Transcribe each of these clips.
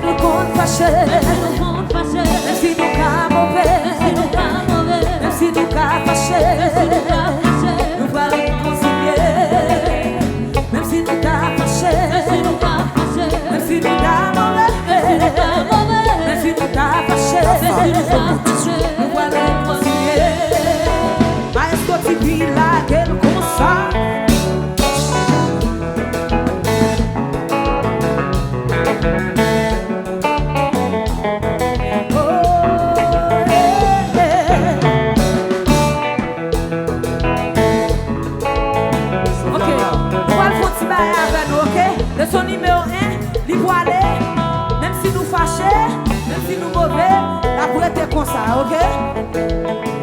nous compte fâché, même si nous cas mauvais, même si nous cas fâché, nous va réconcilier. Même si nous cas fâché, même si nous cas mauvais, même si nous cas fâché, nous va réconcilier. Est-ce que tu vis là qu'elle comme ça? Son numéro 1, il faut aller, même si nous fâchés, même si nous mauvais, la pour être comme ça, ok?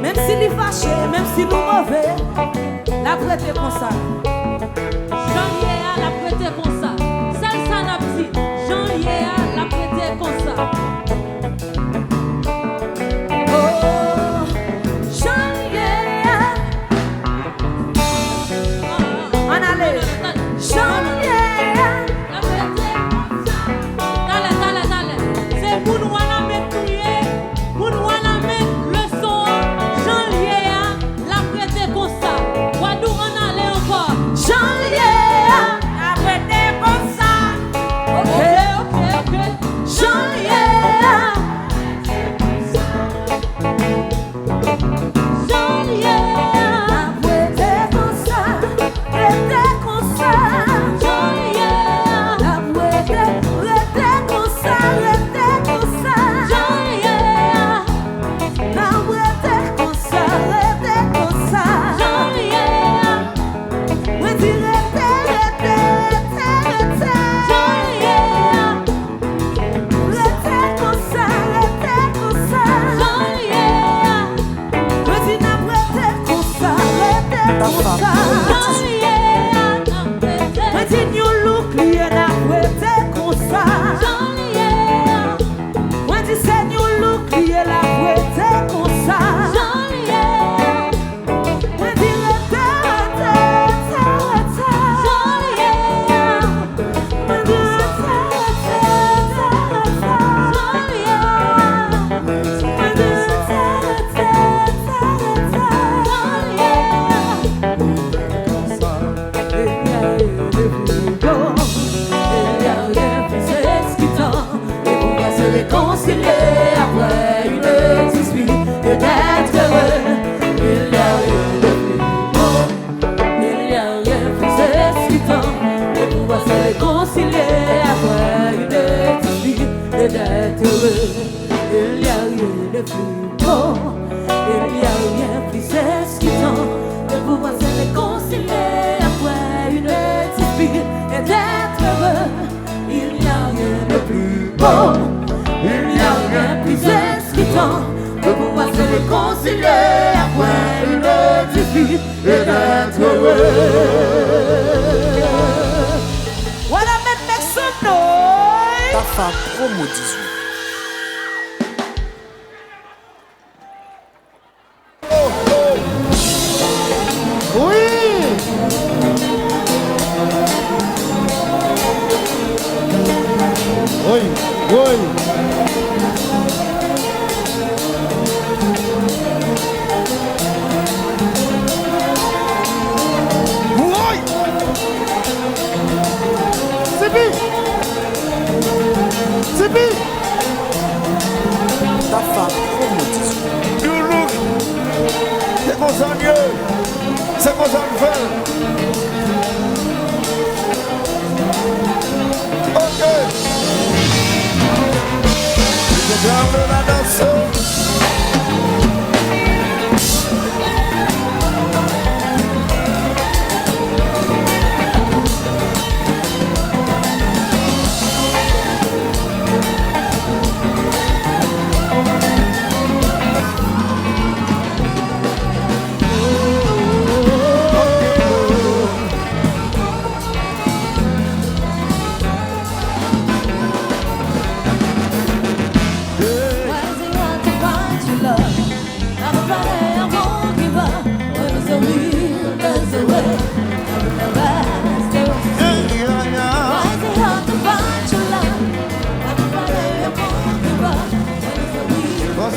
Même si nous fâchés, même si nous mauvais, la pour être comme ça. Jean-Yéa la prêté comme ça. Salsa n'a dit, Jean-Yéa la prêté comme ça. Oh, Jean-Yéa. On allait. Jean-Yéa.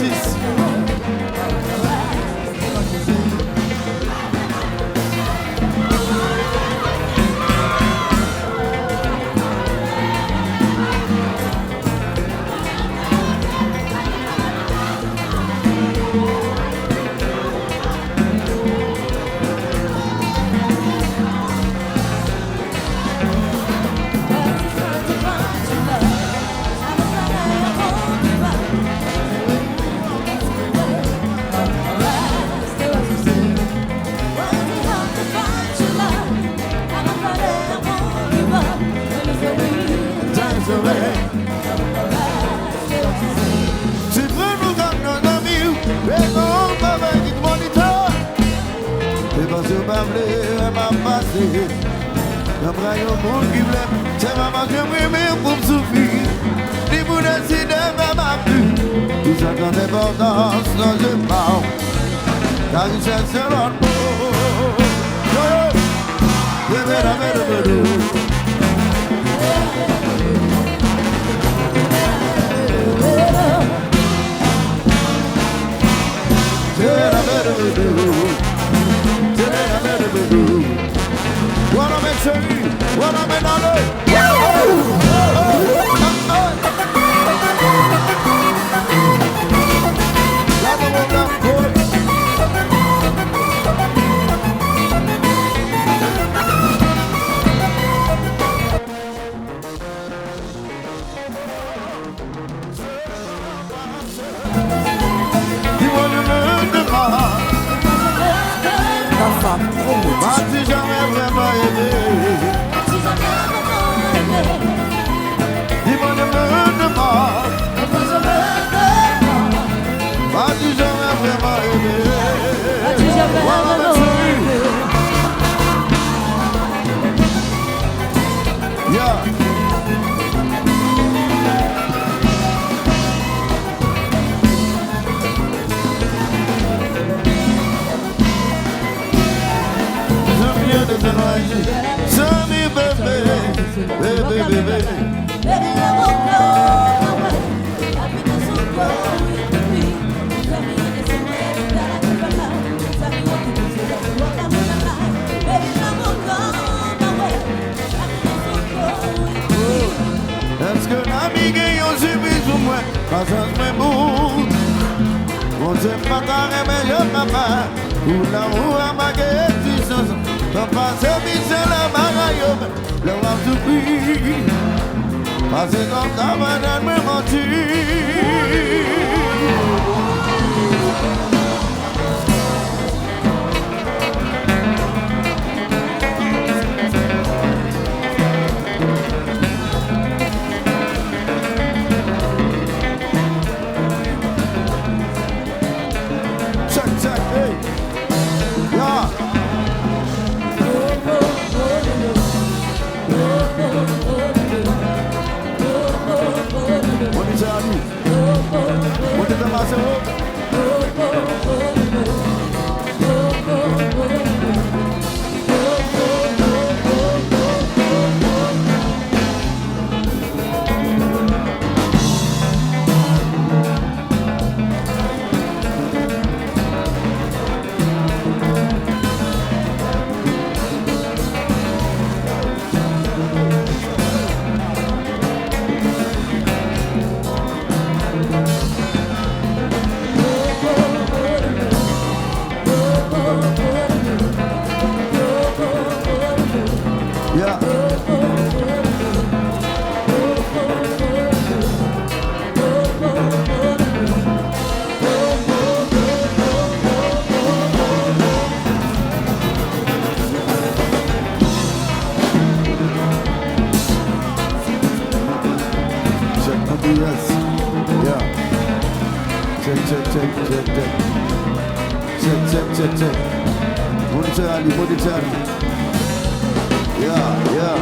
Oasis. Tu peux nous donner nos amis, mais non, pas avec une moniteur. Et parce que ma blé, m'a passé. Après, il y a un monde qui m'aime. C'est maman que j'aime pour me souffrir. Les bouts de cider, ma plus. Tout ça dans l'importance, non, je parle. Car il cherche l'autre mot. What I'm saying, what I'm Mati jamais vraiment aimé. Dis-moi ne me demande. Mati jamais vraiment aimé. Voilà mes yeah. Sunny baby, baby. Est-ce que l'ami gagne subi sur moi? Pas un beau. On s'aime pas carré, mais je papa. Ou l'amour à ma gueule, don't pass me tell a bagayo, love have to be. Passing on the and memory. Check, check, hey. Yeah. What did the master Yes. Yeah. Check. Monitor. Yeah.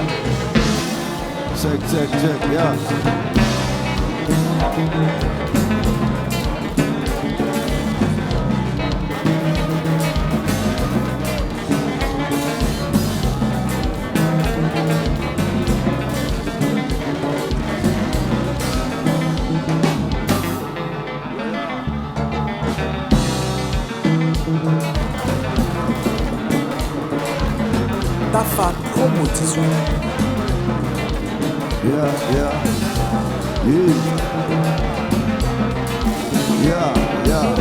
Check. Yeah. Yeah, yeah. Yeah, yeah.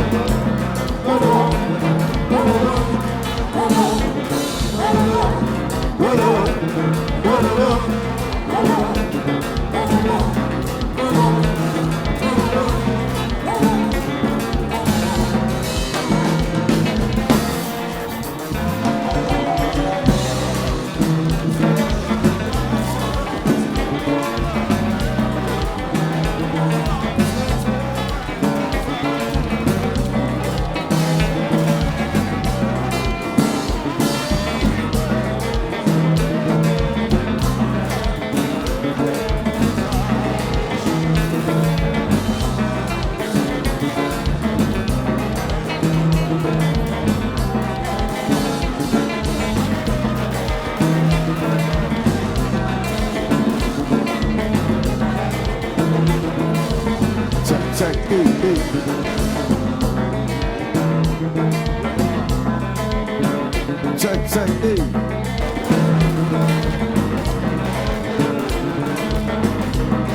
Check, check,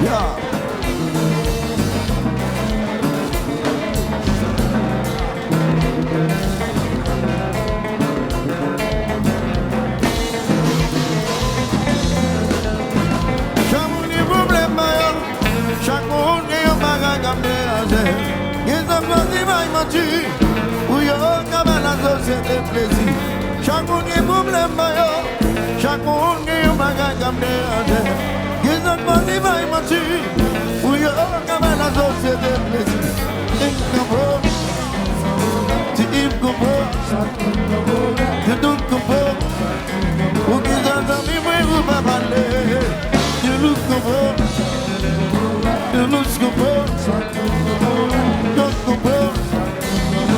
yeah. Chaque monde est un bagage comme des ils ont menti, menti. Où y'a la société plaisir. Chaque monde est problème, chaque monde est un bagage comme des ils ont menti, menti. Où y'a la société plaisir. Tu comprends, tu tout comprends. Où qu'ils ont mis, où pas parler. Tu nous comprends. Eu não desculpo, não desculpo.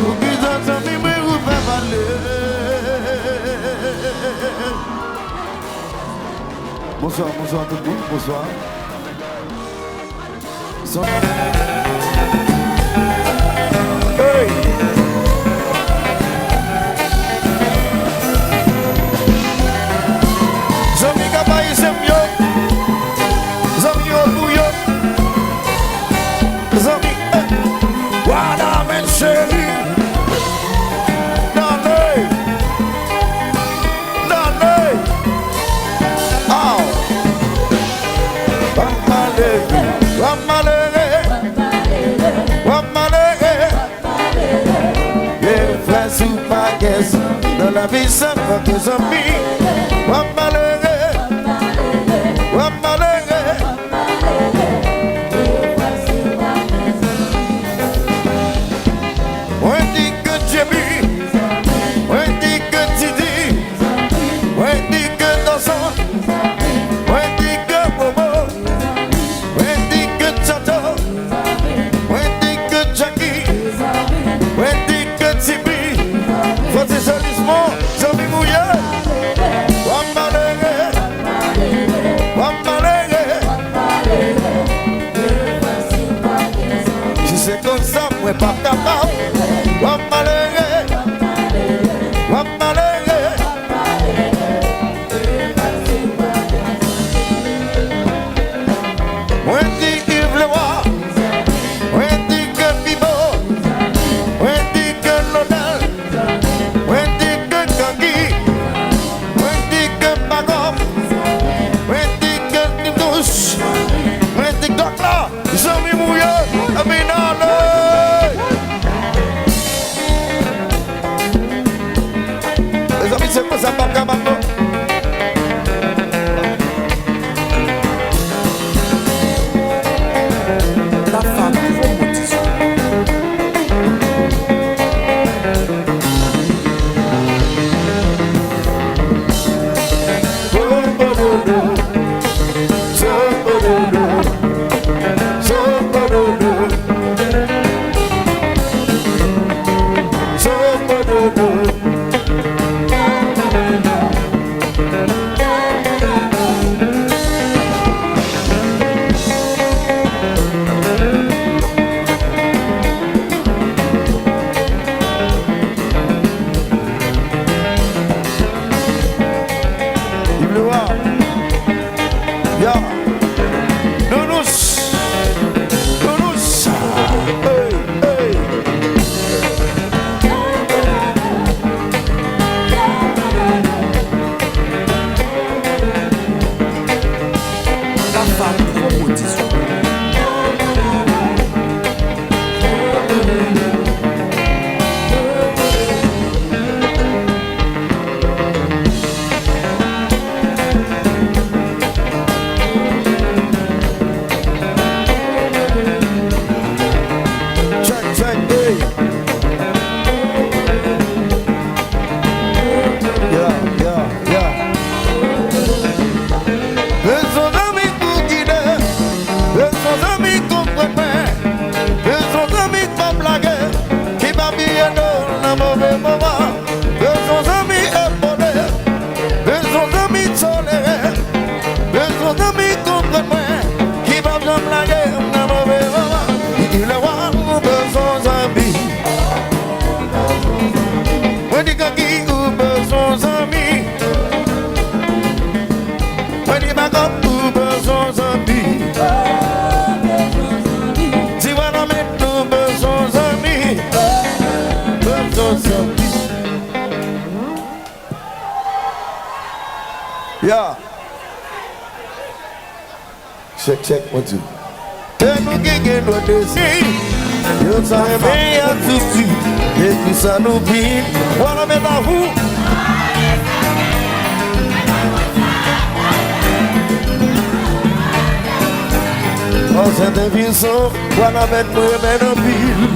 O que já também me vai valer. Bonsoir, bonsoir tout le monde, bonsoir. Hey! Zami kapai semyo, zami obuyo. Zami, wada men chéri, dale, oh, wamale, yeah, frère sous ma caisse, dans la vie ça va tes amis, wamale. Pas capable, Yeah. Check, 1, 2. Tell me again what they say. You tell me how to see. Et puis ça nous vit. Voilà maintenant vous. On s'est dévisé. Voilà maintenant en ville.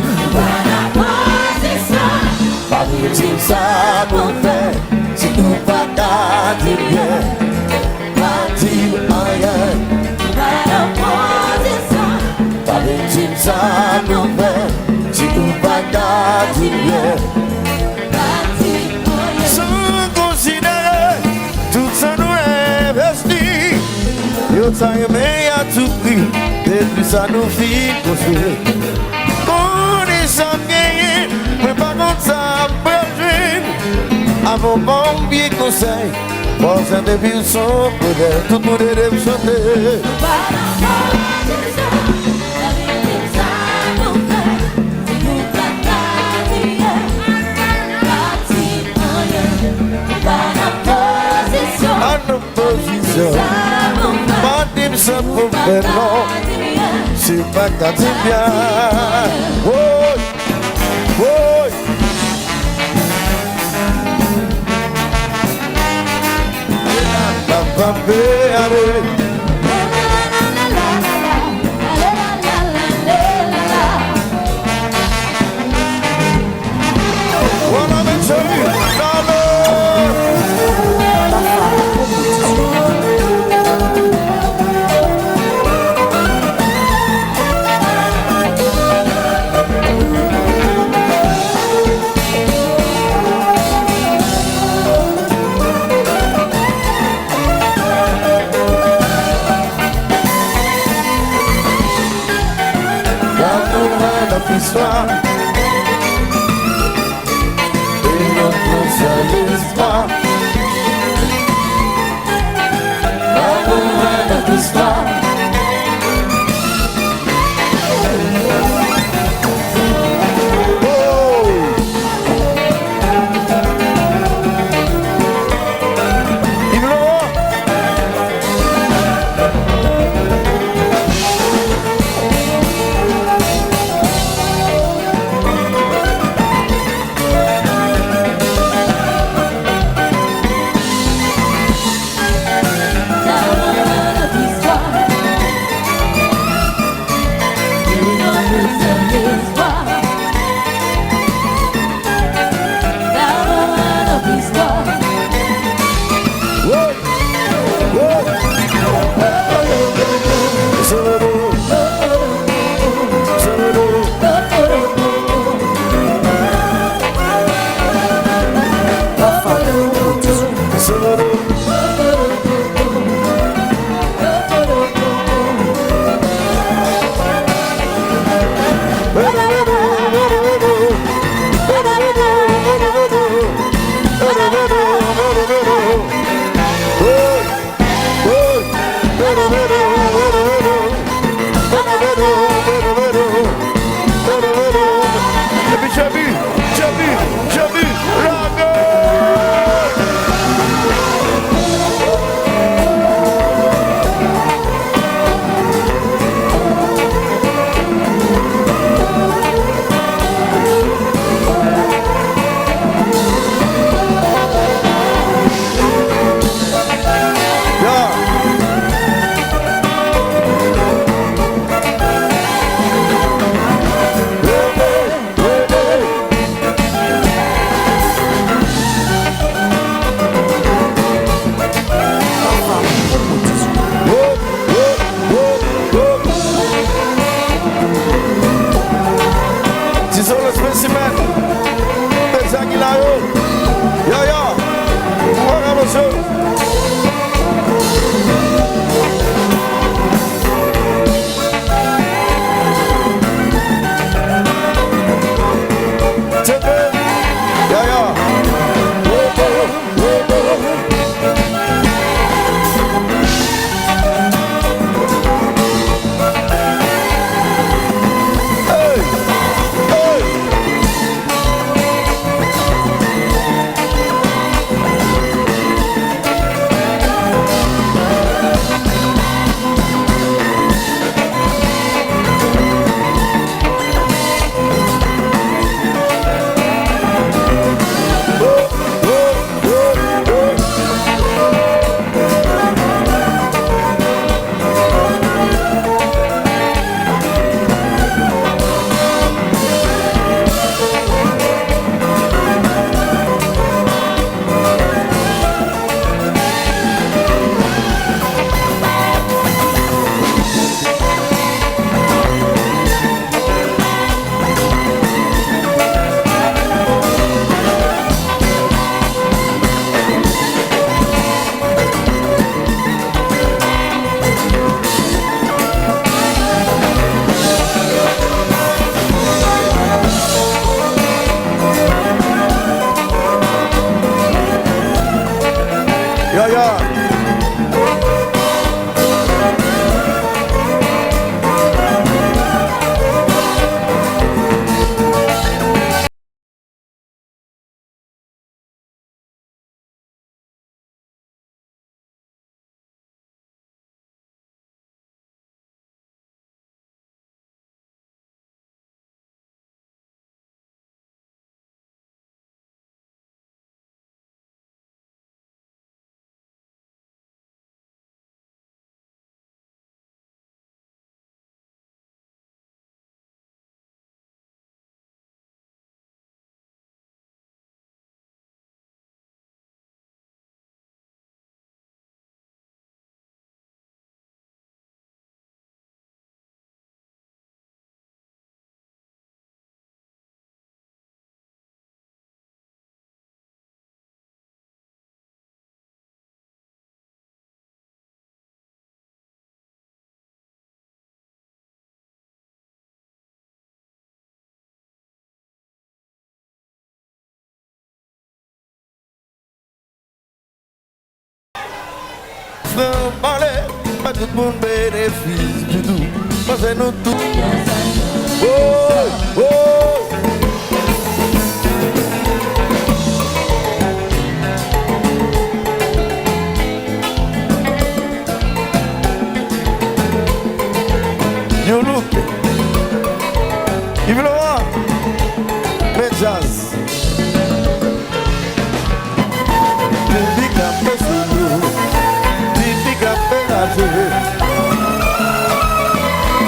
Pas de dire ça pour faire. Si tu pas d'atelier. Pas dire rien. Pas de dire ça pour faire. Si tu pas d'atelier. Sans considérer tout ça nous investit. Yo t'as aimé à tout prix. Et puis ça nous fit construire. On est sans gagner. Mais pas comme ça, à vos bons pieds conseils, pour ça depuis son poder, tout le monde est chanter. En opposition, pas de ça pour faire non, c'est pas qu'à dire bien. Oh, oh. L'histoire et notre seul espoir. L'amour est notre histoire. francs parler, pas tout le monde bénéfice du tout. Parce que nous tous. Oh, oh. You look. You know what? Play jazz. Pick up the solo. Pick up the latte.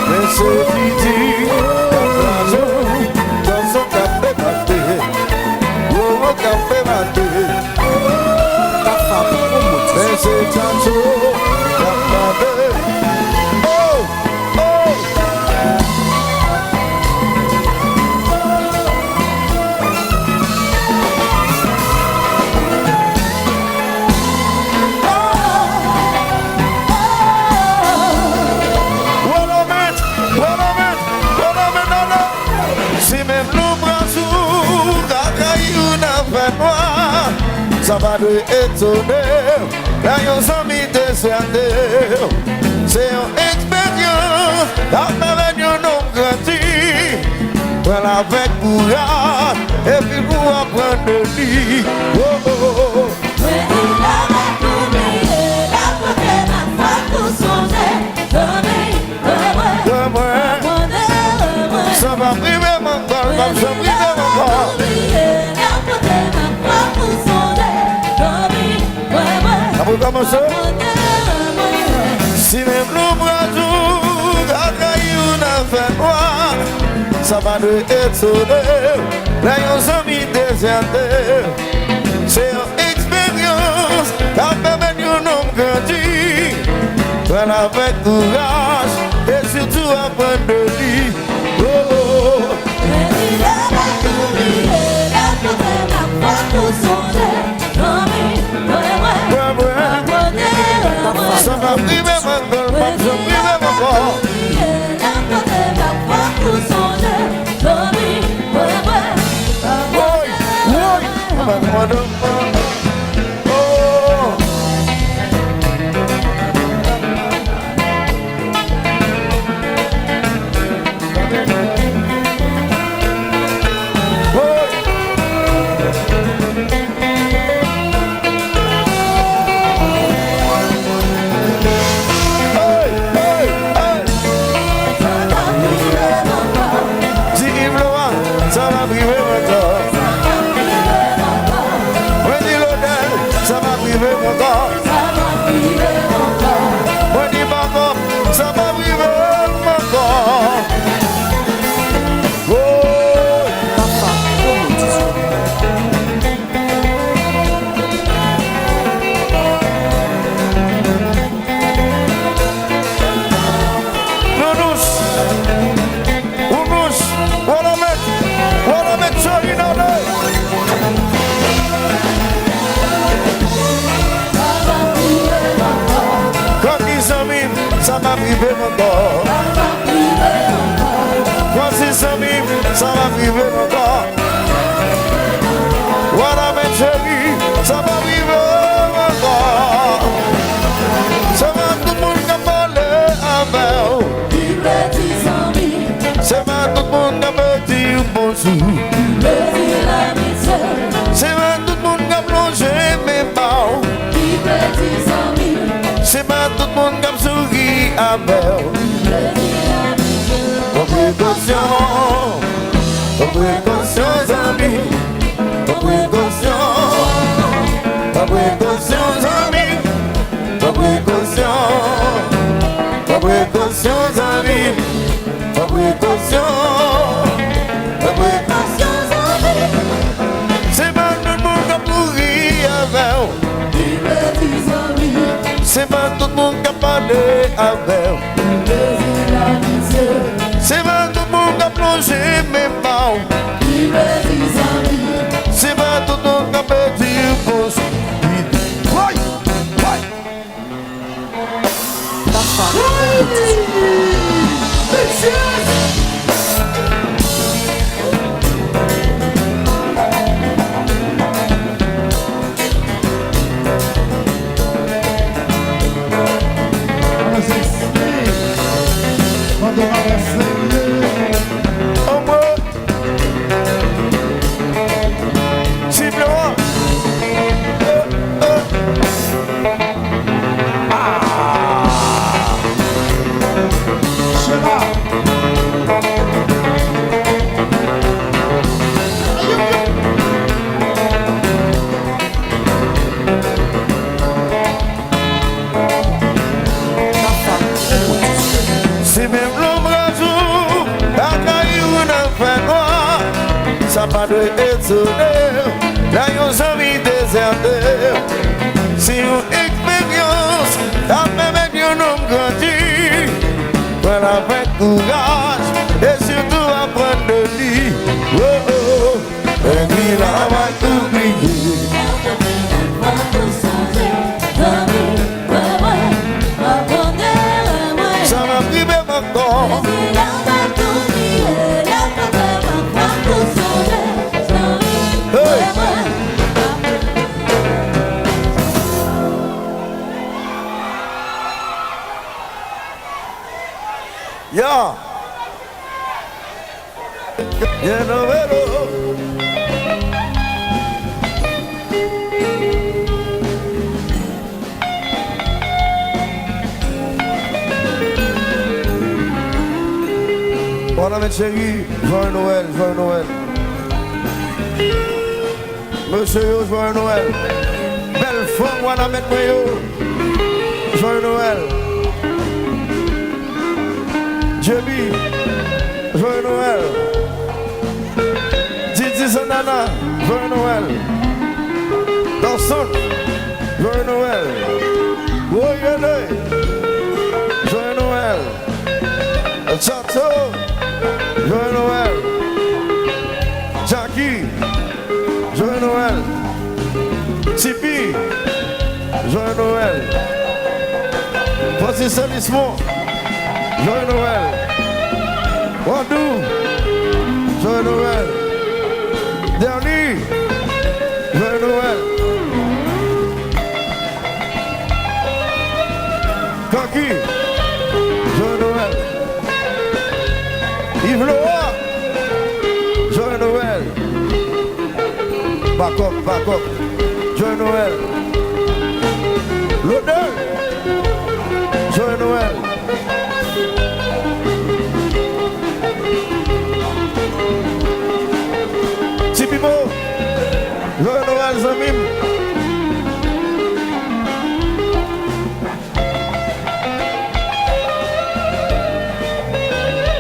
Let's go easy. Dans son café maté. Oh, café maté. C'est Tancho. Oh, oh. Ça va nous étonner, là yon s'ami descendé. C'est une expérience, avec yon nom grandi. Voilà avec courage, et puis nous apprendre de lui. Oh oh oh. Mais il avait oublié la côté ma foi pour songer. Ça va priver mon corps, ça va priver mon corps. Si même l'ombre à jour a trahi une affaire noire, ça va nous étonner, là yon s'ami déserté. C'est une expérience, qu'a permis un homme grandi, voilà avec courage, et surtout apprendre de lui. Oh oh oh. Mais il avait oublié la côté ma foi pour songer. Ça va priver mon corps, ça va priver mon corps. Ça va priver mon corps. Voici ça va priver mon corps. Voilà mes chéris, ça va priver mon corps. Ça va tout le monde qui parle avec. Ça va tout le monde qui me dit bonjour. Ça va tout le monde qui plonge mes pas. C'est pas tout le monde qui sourit à belle. Précaution, amis. Précaution, amis. Précaution, amis. C'est pas tout le monde qui sourit à belle. C'est pas tout le monde qui parle avec. C'est pas tout le monde qui plongé mes pas. C'est pas tout le monde qui perdu pour se ça pas de étonner. Là, ils ont mis déserté. C'est une expérience, la même avec un homme grandi. Voilà, avec courage, et surtout apprendre de lui. Oh, oh, oh. Et puis là, on va t'oublier. Ça m'a privé maintenant. Yeah. Yeah, no, no. Voilà mes chéris, joyeux Noël, joyeux Noël. Monsieur yo, joyeux Noël. Belle femme, voilà mettre moi yo. Joyeux Noël. Jebi, joyeux Noël. Didi Sanana, joyeux Noël. Danson, joyeux Noël. Woyele, joyeux Noël. Chateau, joyeux Noël. Jackie, joyeux Noël. Tipi, joyeux Noël. Francis Elismont, joyeux Noël. Wadou, joyeux Noël. Dernier, joyeux Noël. Kaki, joyeux Noël. Yves Loa, joyeux Noël. Backup, joyeux Noël. L'odeur, joyeux Noël. Tipimo, joyeux Noël, Zamim.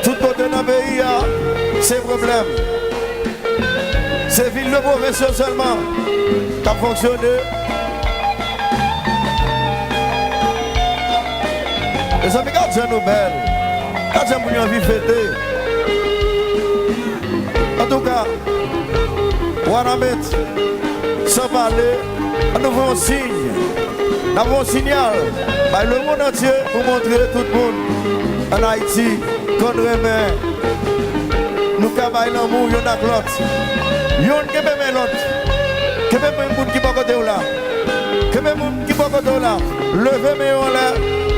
Tout côté dans le pays, c'est problème. C'est ville de profession seulement qui a fonctionné. Les amis, quand j'ai nous belles, quand j'ai mon envie de fêter. En tout cas, on va mettre sans parler, nous avons un signe, nous avons un signal. Bah, le monde entier pour montrer tout le monde en Haïti qu'on remet. Nous travaillons l'amour, il y en a l'autre. Il y en a l'autre. Il y a des gens qui sont côté là. Il y a des gens qui sont côté là. Levez-moi en l'air.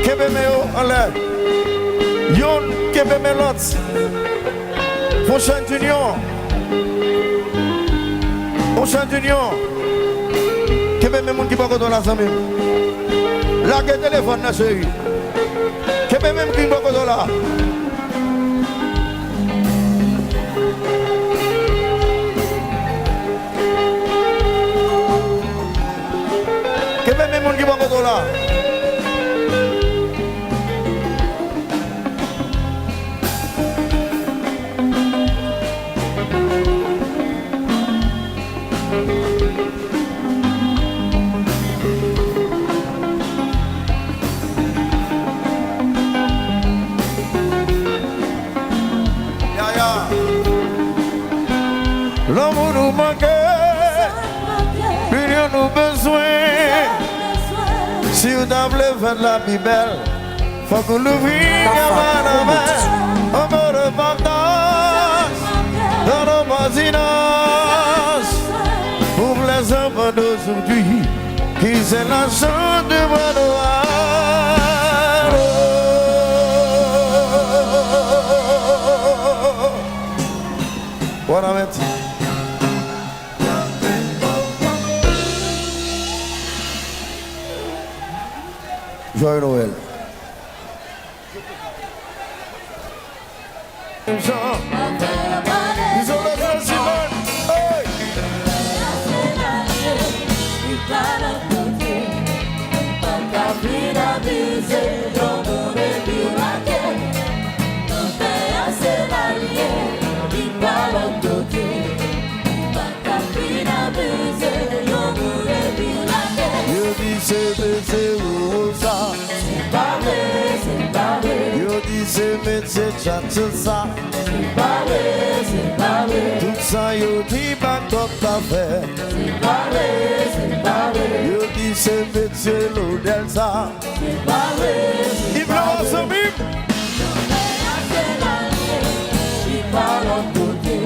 Levez-moi en l'air. Il y a des l'autre. Prochaine union. Prochaine union. Il y a des gens qui sont côté là. Là, il y a des téléphones, chérie. Il y a des gens qui sont côté là. Même les gens qui vont là. L'amour nous manque, l'union nous besoin. Si vous voulez faire la vie belle, faut que nous vivions à la main. Un peu de partage dans nos voisinages. Pour les enfants d'aujourd'hui, qui c'est la chance de voir Noël. Voilà maintenant. Joyeux Noël. chatte ça. C'est pas vrai. Tout ça, yo dit pas comme ta fait. C'est pas vrai. Yo dit c'est métier l'odel ça. C'est pas vrai. Il veut se vivre. Qui parle en côté.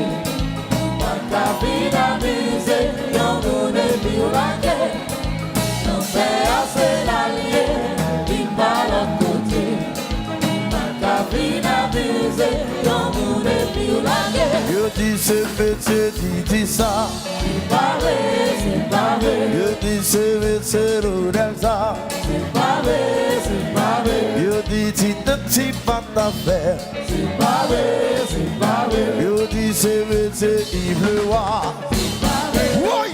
Ta vie d'amuser, y'en nous est violacé. Non, c'est assez l'allié. Qui parle en côté. Ta vie d'amuser, y'en nous est violacé. Yo dit c'est métier, dit ça. C'est pas vrai. Yo dit c'est métier l'odel ça. C'est pas vrai. Yo dit ti pas d'affaire. C'est pas vrai. Yo dit c'est métier Yves Le Roi. Oui.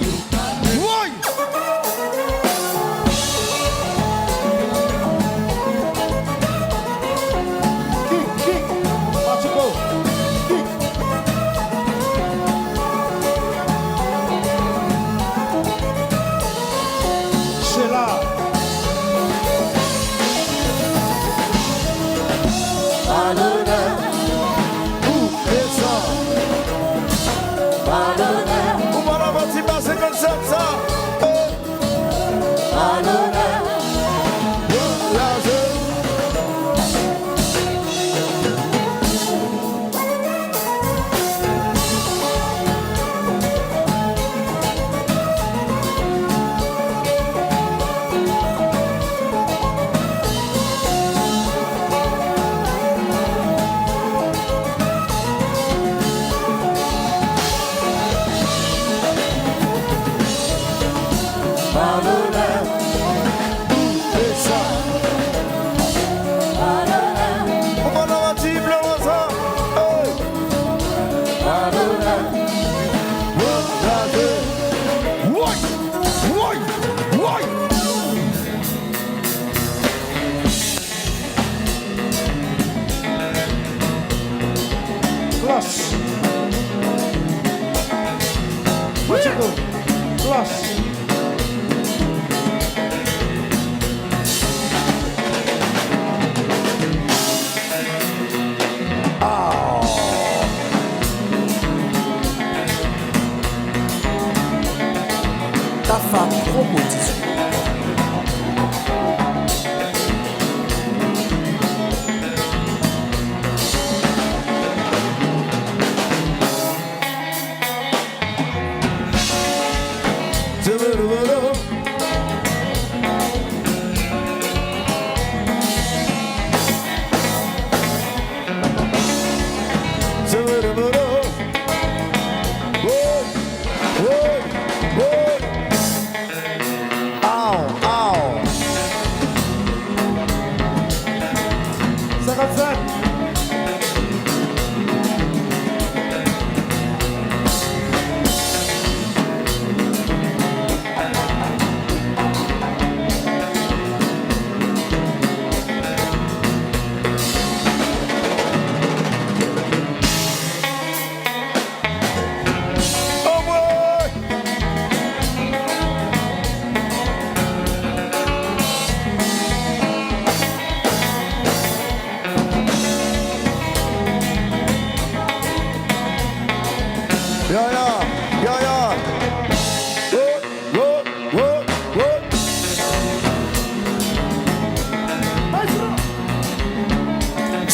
Ta femme proposition.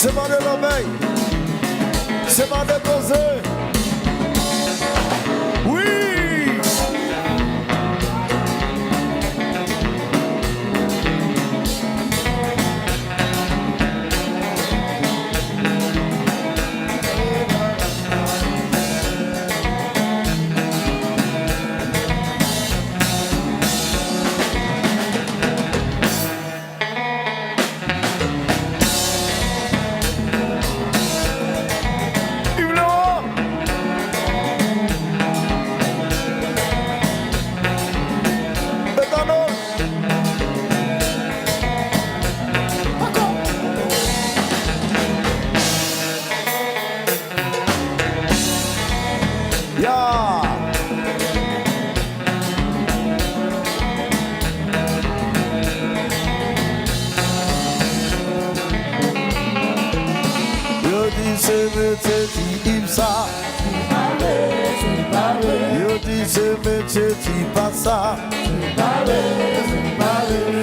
C'est pas de l'obéi, c'est pas de causer. Oui. You know c'est métier qui aime ça. Yo dis c'est métier qui passe ça.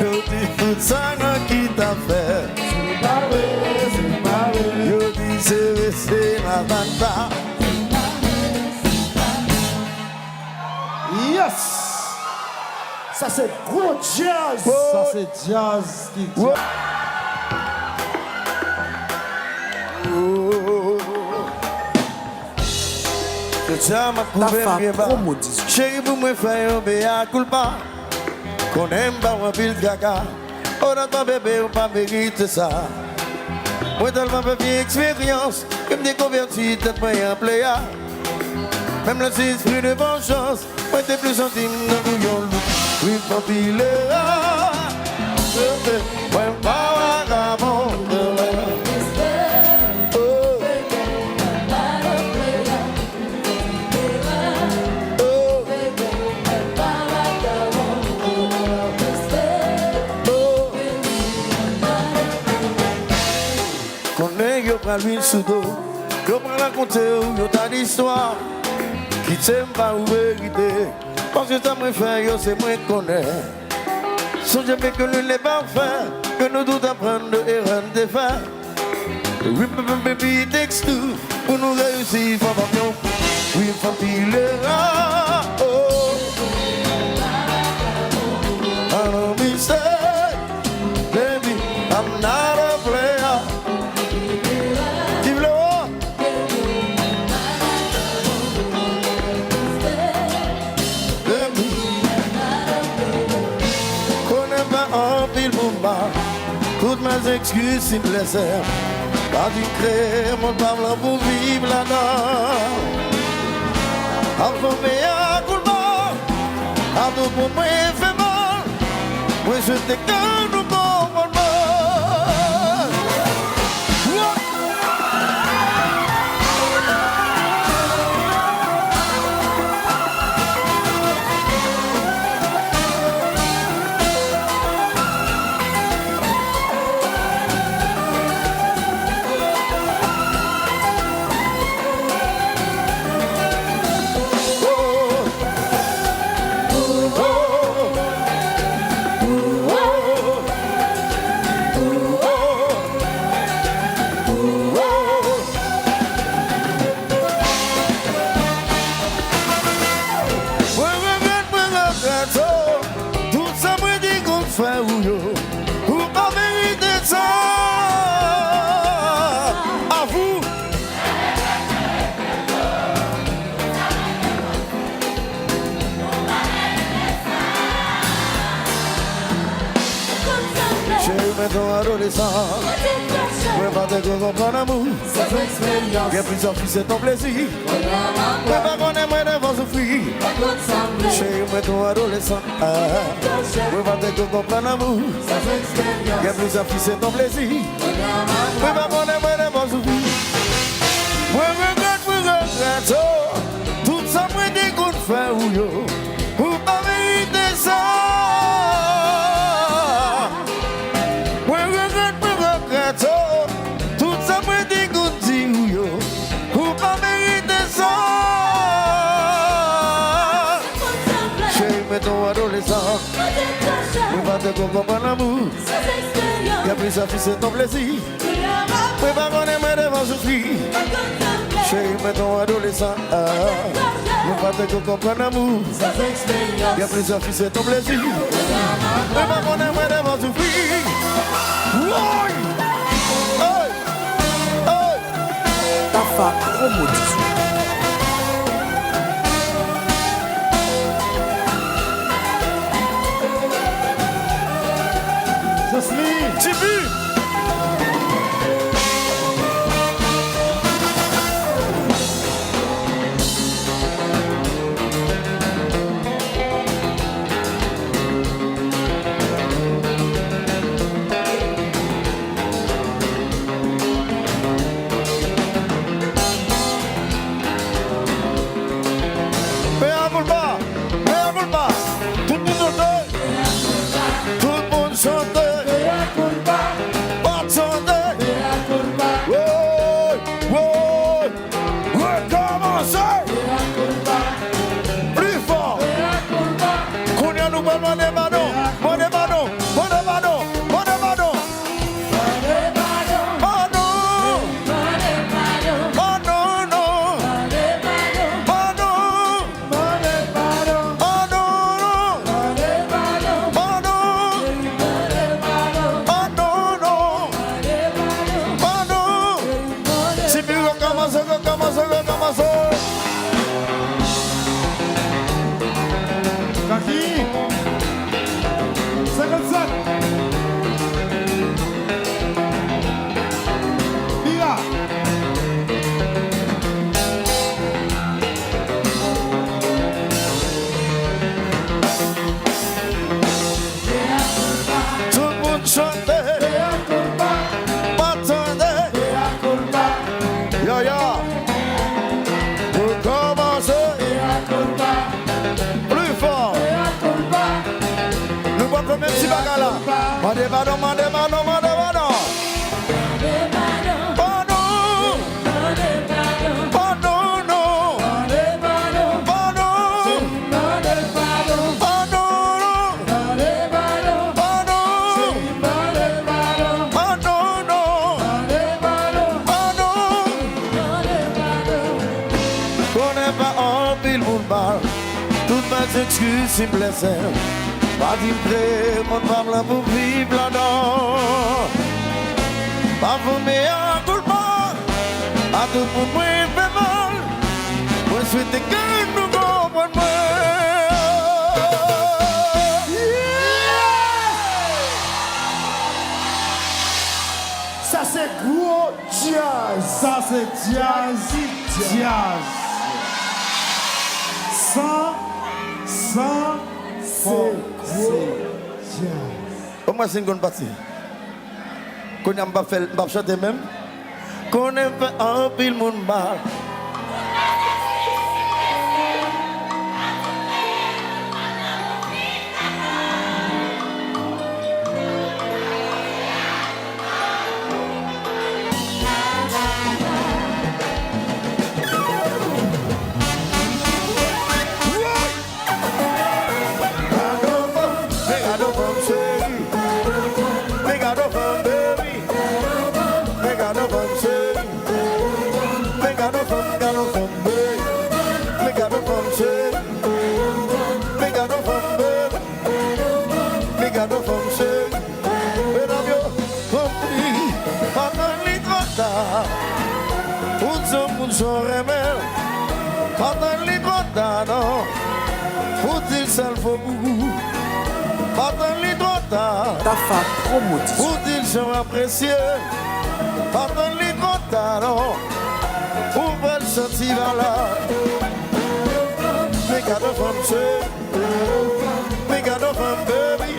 Yo dis tout ça qui t'a fait. Yo dis c'est resté la banda. Yes! Ça c'est gros jazz! Oh. Ça c'est jazz qui dit. Oh. C'est ça ma couverte bien bas. Chérie pour me faire un béa culpa. Qu'on aime pas un pile caca. On a pas bébé ou pas mérite ça. Moi tellement pas bien expérience que me déconverti tête moi en pléa. Même le esprit de vengeance, moi t'es plus intime de bouillon. Oui, pas pile. Moi pas vagabond. Yo prends l'huile sous dos, yo prends raconter ou yo ta l'histoire qui t'aime pas ou vérité. Parce que ça me fait, yo c'est moi qui connais. Songez bien que nous n'est pas fait, que nous doutons apprendre et rendre des faits. Oui, baby, it takes two pour nous réussir, faut pas bien. Oui, faut pile. Oh, I don't mistake, baby, I'm not a player. Toutes mes excuses s'il me laissèrent. Pas du créer mon parlant pour vivre là-dedans. Avant mes accoulements, à tout pour moi fait mal. Moi je t'ai qu'un bon moment. Adolescent, ouais, pas de comprendre l'amour. Y'a plusieurs filles, c'est ton plaisir. Ouais, pas qu'on aimerait devant souffrir. Chérie, moi, ton adolescent. Ouais, pas de comprendre l'amour. Y'a plusieurs filles, c'est ton plaisir. Ouais, pas qu'on aimerait devant souffrir. Ouais, regrette, oh. Tout ça, moi, des coups de fer, ou yo. Pour pas mériter ça. Tout ça me dégoûte, yo. Pour pas mériter ça. Chérie, mais ton adolescent. Oui, pas de comprendre l'amour. Y'a plus à faire, c'est ton plaisir. Oui, pas qu'on aimerait devant souffrir. Chérie, mais ton adolescent. Oui, pas de comprendre l'amour. Y'a plus à faire, c'est ton plaisir. Oui, pas qu'on aimerait devant souffrir. Oui! Tafa Promotion. Jocelyne, Tibu. Mande pardon, mande pardon, mande pardon. Excuse s'il me plaît, pas d'y près, mon femme là pour vivre là-dedans. Pas pour meilleur coup de pas, à tout pour moi, fait mal. Moi, je souhaite que nous comprenions. Ça c'est gros jazz. Ça c'est jazz. Ça, c'est jazz. Au moins, c'est une bonne partie. Qu'on n'a pas chanté même. Qu'on a fait un pile monde mal. Tafa promotion. Pour dire sont appréciés, pardon les contalons, pour belle sentir là. Mes cadeaux from ceux, mes cadeaux from baby,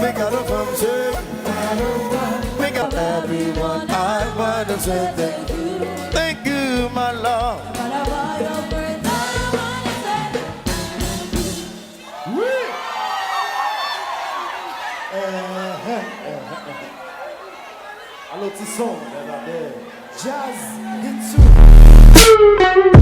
mes cadeaux from ceux, mes cadeaux everyone. I wanna say thank you, my love. Allô, Tisson, jazz, hit